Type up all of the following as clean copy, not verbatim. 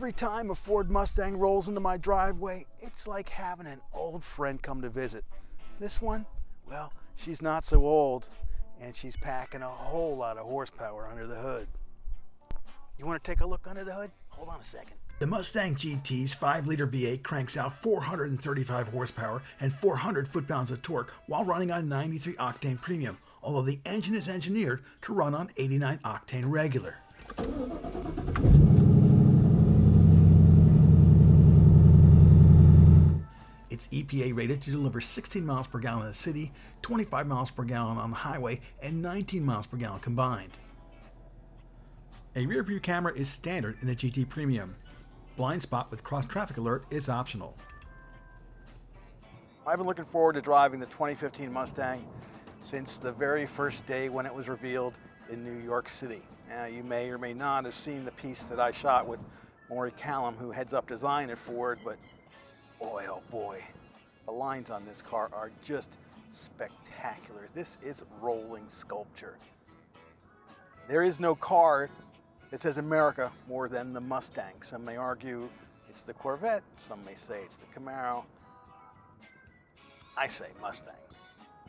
Every time a Ford Mustang rolls into my driveway, it's like having an old friend come to visit. This one, well, she's not so old, and she's packing a whole lot of horsepower under the hood. You want to take a look under the hood? Hold on a second. The Mustang GT's 5-liter V8 cranks out 435 horsepower and 400 foot-pounds of torque while running on 93 octane premium, although the engine is engineered to run on 89 octane regular. It's EPA rated to deliver 16 miles per gallon in the city, 25 miles per gallon on the highway, and 19 miles per gallon combined. A rear view camera is standard in the GT Premium. Blind spot with cross traffic alert is optional. I've been looking forward to driving the 2015 Mustang since the very first day when it was revealed in New York City. Now, you may or may not have seen the piece that I shot with Maury Callum, who heads up design at Ford, but boy, oh boy, the lines on this car are just spectacular. This is rolling sculpture. There is no car that says America more than the Mustang. Some may argue it's the Corvette, some may say it's the Camaro. I say Mustang.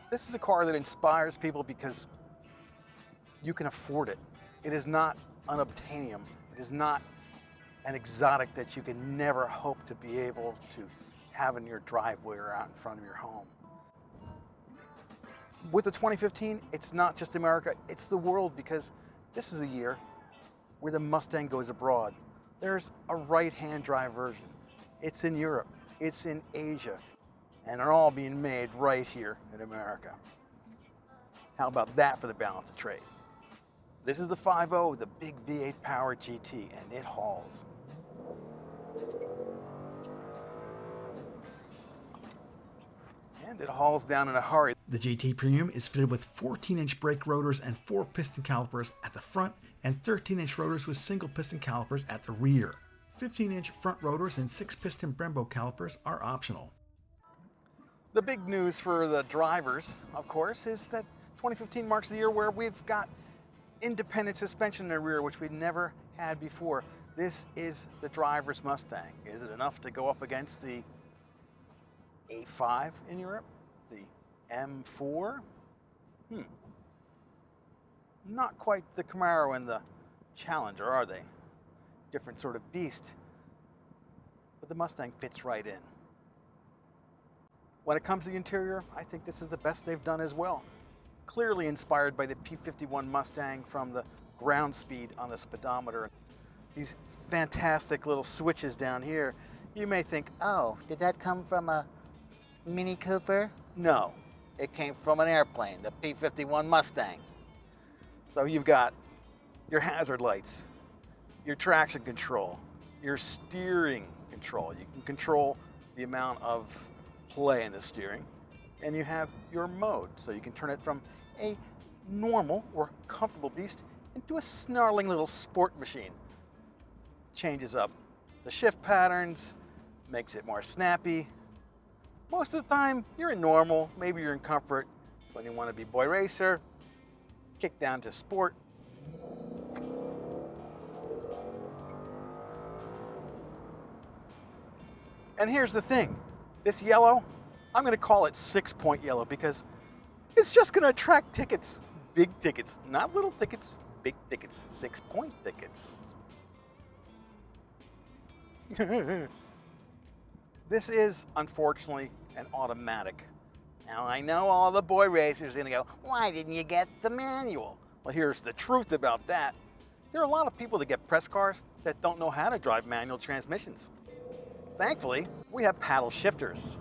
This is a car that inspires people because you can afford it. It is not unobtainium. It is not an exotic that you can never hope to be able to have in your driveway or out in front of your home. With the 2015, it's not just America, it's the world, because this is a year where the Mustang goes abroad. There's a right-hand drive version. It's in Europe, it's in Asia, and they're all being made right here in America. How about that for the balance of trade? This is the 5.0, the big V8 power GT, and it hauls. And it hauls down in a hurry. The GT Premium is fitted with 14-inch brake rotors and 4 piston calipers at the front and 13-inch rotors with single piston calipers at the rear. 15-inch front rotors and 6-piston Brembo calipers are optional. The big news for the drivers, of course, is that 2015 marks the year where we've got independent suspension in the rear, which we've never had before. This is the driver's Mustang. Is it enough to go up against the A5 in Europe? The M4? Not quite the Camaro and the Challenger, are they? Different sort of beast. But the Mustang fits right in. When it comes to the interior, I think this is the best they've done as well. Clearly inspired by the P51 Mustang from the ground speed on the speedometer. These fantastic little switches down here. You may think, oh, did that come from a Mini Cooper? No, it came from an airplane, the P51 Mustang. So you've got your hazard lights, your traction control, your steering control. You can control the amount of play in the steering, and you have your mode, so you can turn it from a normal or comfortable beast into a snarling little sport machine. Changes up the shift patterns, makes it more snappy. Most of the time, you're in normal, maybe you're in comfort. When you want to be boy racer, kick down to sport. And here's the thing, this yellow, I'm going to call it 6-point yellow because it's just going to attract tickets, big tickets, not little tickets, big tickets, 6-point tickets. This is, unfortunately, an automatic. Now, I know all the boy racers are going to go, why didn't you get the manual? Well, here's the truth about that. There are a lot of people that get press cars that don't know how to drive manual transmissions. Thankfully, we have paddle shifters.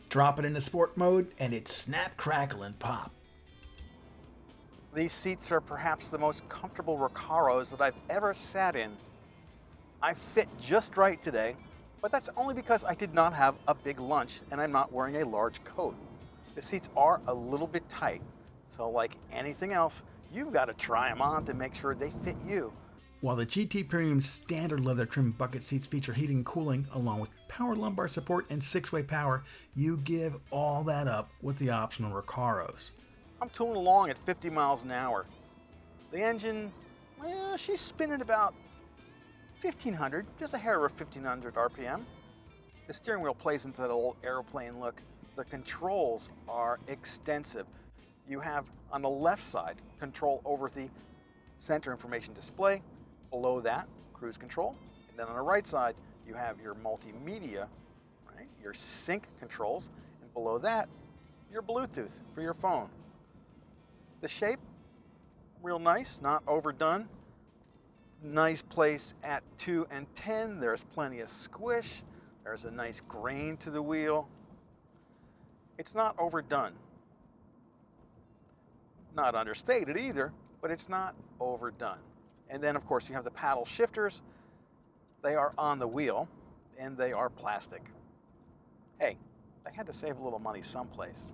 Drop it into sport mode and it's snap, crackle, and pop. These seats are perhaps the most comfortable Recaros that I've ever sat in. I fit just right today, but that's only because I did not have a big lunch and I'm not wearing a large coat. The seats are a little bit tight, so like anything else, you've got to try them on to make sure they fit you. While the GT Premium's standard leather trim bucket seats feature heating and cooling, along with power lumbar support and 6-way power, you give all that up with the optional Recaros. I'm tooling along at 50 miles an hour. The engine, well, she's spinning about 1500, just a hair over 1500 RPM. The steering wheel plays into that old airplane look. The controls are extensive. You have on the left side control over the center information display. Below that, cruise control. And then on the right side, you have your multimedia, right? Your sync controls. And below that, your Bluetooth for your phone. The shape, real nice, not overdone. Nice place at 2 and 10. There's plenty of squish. There's a nice grain to the wheel. It's not overdone. Not understated either, but it's not overdone. And then of course you have the paddle shifters. They are on the wheel and they are plastic. Hey, they had to save a little money someplace.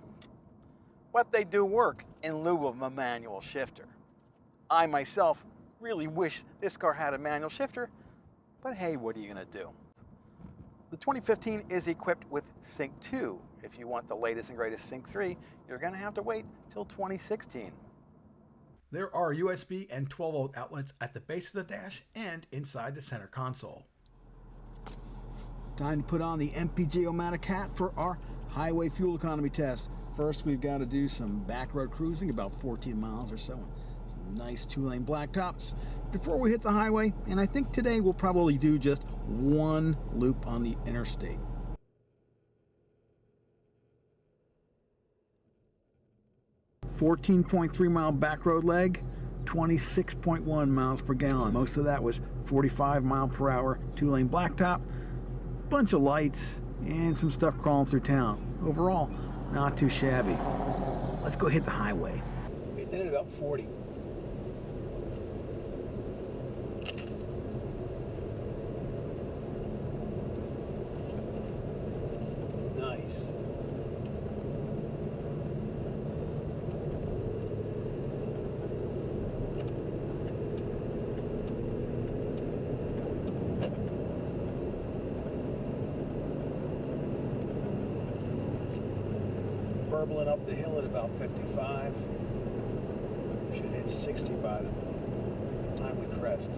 But they do work in lieu of a manual shifter. I myself really wish this car had a manual shifter, but hey, what are you gonna do? The 2015 is equipped with Sync 2. If you want the latest and greatest Sync 3, you're gonna have to wait till 2016. There are USB and 12-volt outlets at the base of the dash and inside the center console. Time to put on the MPGomatic hat for our highway fuel economy test. First, we've got to do some back road cruising, about 14 miles or so. Some nice 2-lane blacktops before we hit the highway, and I think today we'll probably do just one loop on the interstate. .3-mile back road leg, 26.1 miles per gallon. Most of that was 45 mile per hour 2-lane blacktop, bunch of lights, and some stuff crawling through town. Overall, not too shabby. Let's go hit the highway. We did it about 40. Nice. Burbling up the hill at about 55. Should hit 60 by the time we crest.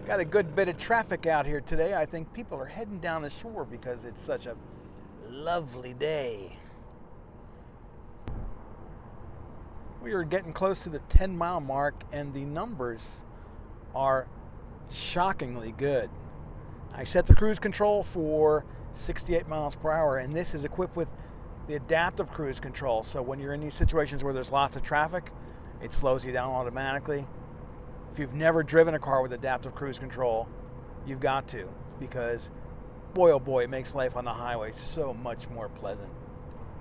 Got a good bit of traffic out here today. I think people are heading down the shore because it's such a lovely day. We are getting close to the 10-mile mark and the numbers are shockingly good. I set the cruise control for 68 miles per hour, and this is equipped with the adaptive cruise control. So when you're in these situations where there's lots of traffic, it slows you down automatically. If you've never driven a car with adaptive cruise control, you've got to, because boy, oh boy, it makes life on the highway so much more pleasant.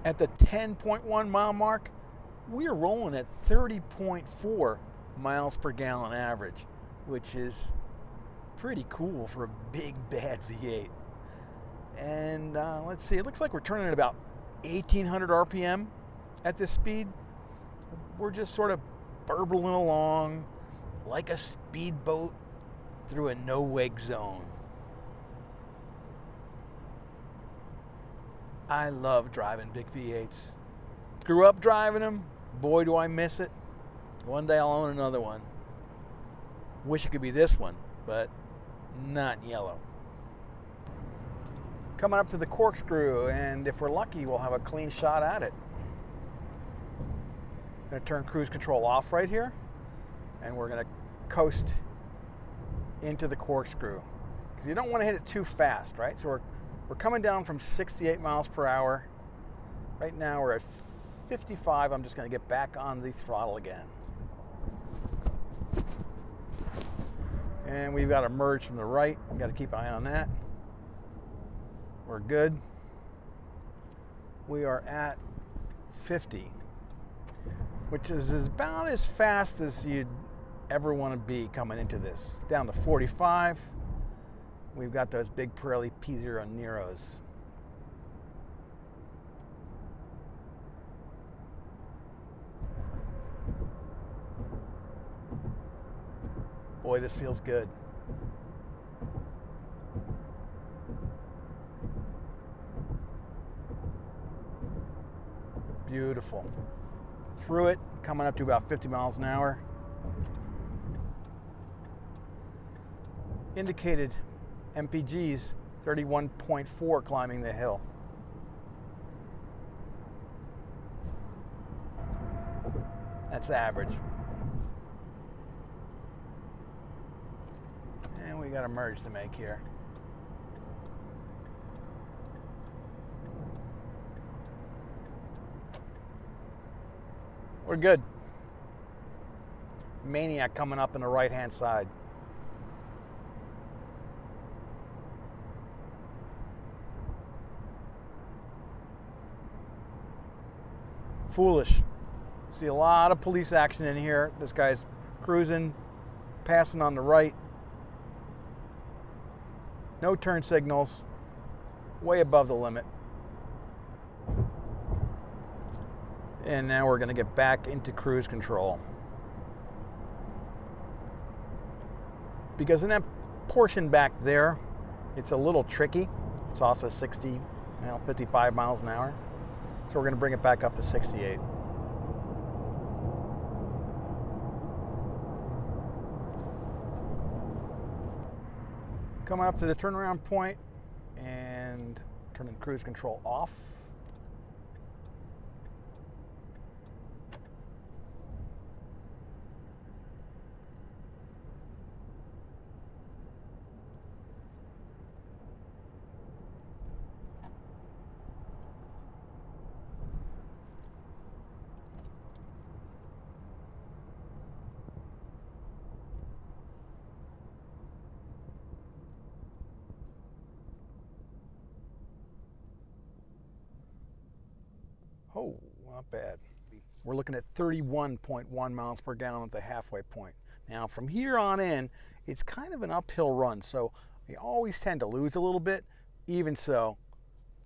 At the 10.1 mile mark, we are rolling at 30.4 miles per gallon average, which is pretty cool for a big, bad V8. And let's see, it looks like we're turning at about 1800 RPM at this speed. We're just sort of burbling along like a speedboat through a no-wake zone. I love driving big V8s. Grew up driving them. Boy, do I miss it. One day I'll own another one. Wish it could be this one, but not yellow. Coming up to the corkscrew, and if we're lucky, we'll have a clean shot at it. I'm going to turn cruise control off right here, and we're going to coast into the corkscrew, because you don't want to hit it too fast, right? So we're coming down from 68 miles per hour. Right now we're at 55. I'm just going to get back on the throttle again. And we've got to merge from the right. We've got to keep an eye on that. We're good. We are at 50, which is about as fast as you'd ever want to be coming into this. Down to 45. We've got those big Pirelli P0 Neros. Boy, this feels good. Beautiful. Through it, coming up to about 50 miles an hour. Indicated MPGs 31.4 climbing the hill. That's average. And we got a merge to make here. We're good. Maniac coming up in the right-hand side. Foolish. See a lot of police action in here. This guy's cruising, passing on the right. No turn signals. Way above the limit. And now we're going to get back into cruise control. Because in that portion back there, it's a little tricky. It's also 55 miles an hour. So we're going to bring it back up to 68. Coming up to the turnaround point and turning cruise control off. Oh, not bad. We're looking at 31.1 miles per gallon at the halfway point. Now, from here on in, it's kind of an uphill run, so we always tend to lose a little bit. Even so,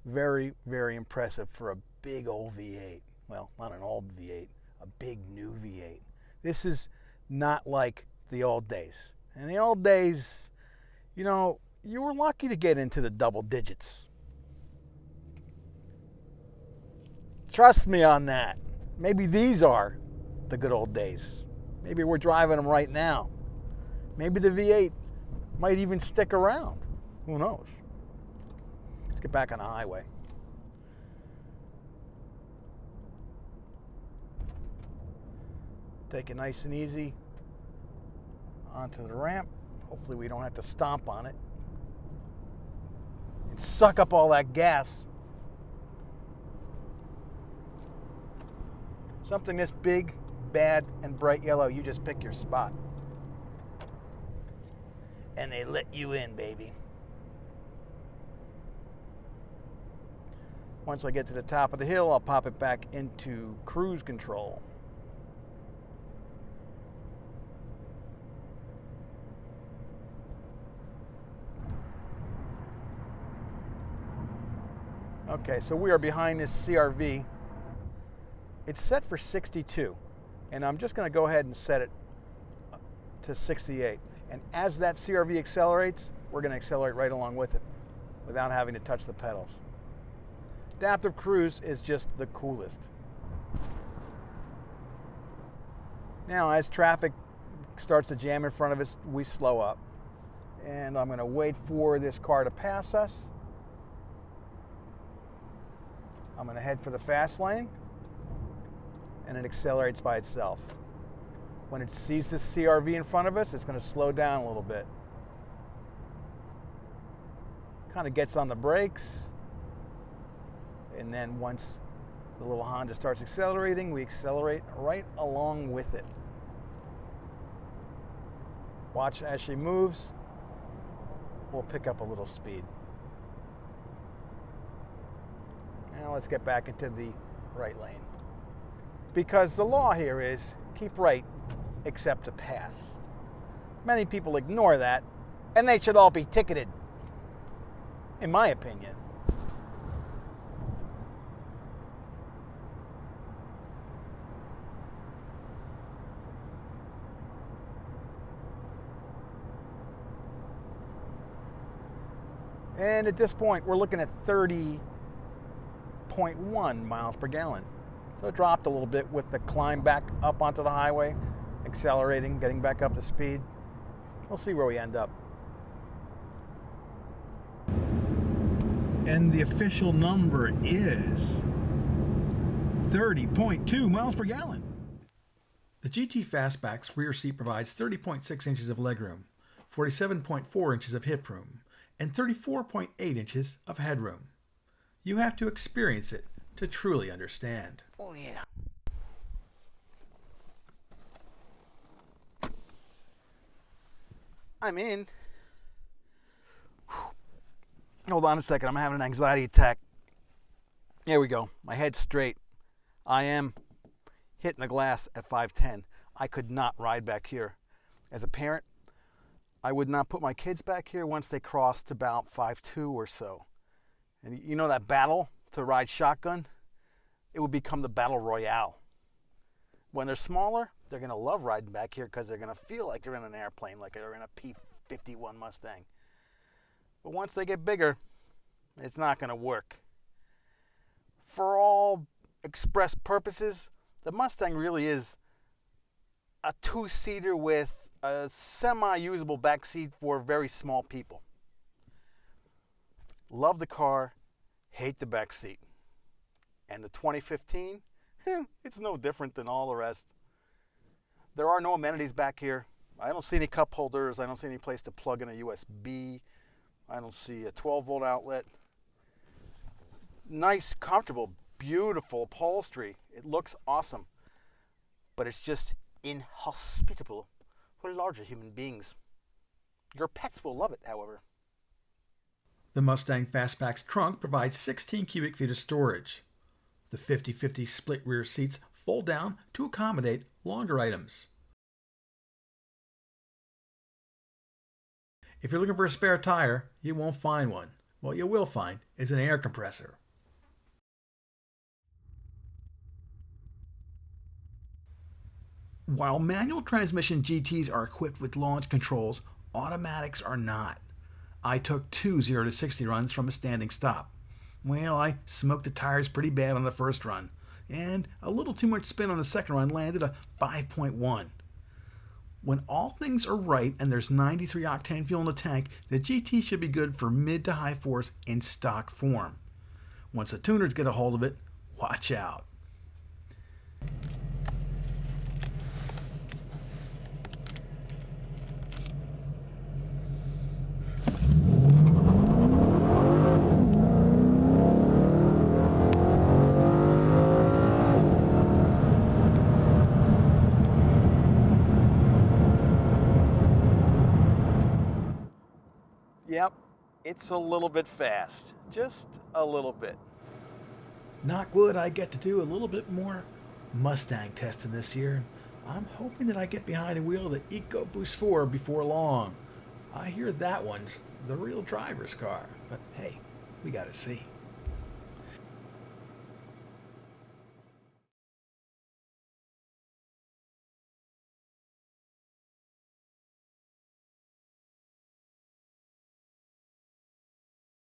very, very impressive for a big old V8. Well, not an old V8, a big new V8. This is not like the old days. In the old days, you know, you were lucky to get into the double digits. Trust me on that. Maybe these are the good old days. Maybe we're driving them right now. Maybe the V8 might even stick around. Who knows? Let's get back on the highway. Take it nice and easy onto the ramp. Hopefully we don't have to stomp on it and suck up all that gas. Something this big, bad, and bright yellow, you just pick your spot. And they let you in, baby. Once I get to the top of the hill, I'll pop it back into cruise control. Okay, so we are behind this CRV. It's set for 62, and I'm just going to go ahead and set it to 68. And as that CRV accelerates, we're going to accelerate right along with it without having to touch the pedals. Adaptive cruise is just the coolest. Now, as traffic starts to jam in front of us, we slow up. And I'm going to wait for this car to pass us. I'm going to head for the fast lane. And it accelerates by itself. When it sees this CRV in front of us, it's going to slow down a little bit. Kind of gets on the brakes. And then once the little Honda starts accelerating, we accelerate right along with it. Watch as she moves. We'll pick up a little speed. Now let's get back into the right lane. Because the law here is keep right except to pass. Many people ignore that, and they should all be ticketed, in my opinion. And at this point, we're looking at 30.1 miles per gallon. So it dropped a little bit with the climb back up onto the highway, accelerating, getting back up to speed. We'll see where we end up. And the official number is 30.2 miles per gallon. The GT Fastback's rear seat provides 30.6 inches of legroom, 47.4 inches of hip room, and 34.8 inches of headroom. You have to experience it to truly understand. Oh yeah. I'm in. Hold on a second, I'm having an anxiety attack. There we go, my head's straight. I am hitting the glass at 510. I could not ride back here. As a parent, I would not put my kids back here once they crossed about 5'2" or so. And you know that battle to ride shotgun? It would become the battle royale. When they're smaller, they're gonna love riding back here because they're gonna feel like they're in an airplane, like they're in a P-51 Mustang. But once they get bigger, it's not gonna work. For all express purposes, the Mustang really is a two-seater with a semi-usable back seat for very small people. Love the car, hate the back seat. And the 2015, it's no different than all the rest. There are no amenities back here. I don't see any cup holders. I don't see any place to plug in a USB. I don't see a 12-volt outlet. Nice, comfortable, beautiful upholstery. It looks awesome. But it's just inhospitable for larger human beings. Your pets will love it, however. The Mustang Fastback's trunk provides 16 cubic feet of storage. The 50-50 split rear seats fold down to accommodate longer items. If you're looking for a spare tire, you won't find one. What you will find is an air compressor. While manual transmission GTs are equipped with launch controls, automatics are not. I took 2 0 to 60 runs from a standing stop. Well, I smoked the tires pretty bad on the first run, and a little too much spin on the second run landed a 5.1. When all things are right and there's 93 octane fuel in the tank, the GT should be good for mid to high fours in stock form. Once the tuners get a hold of it, watch out. Yep, it's a little bit fast. Just a little bit. Knock wood, I get to do a little bit more Mustang testing this year. I'm hoping that I get behind the wheel of the EcoBoost 4 before long. I hear that one's the real driver's car, but hey, we gotta see.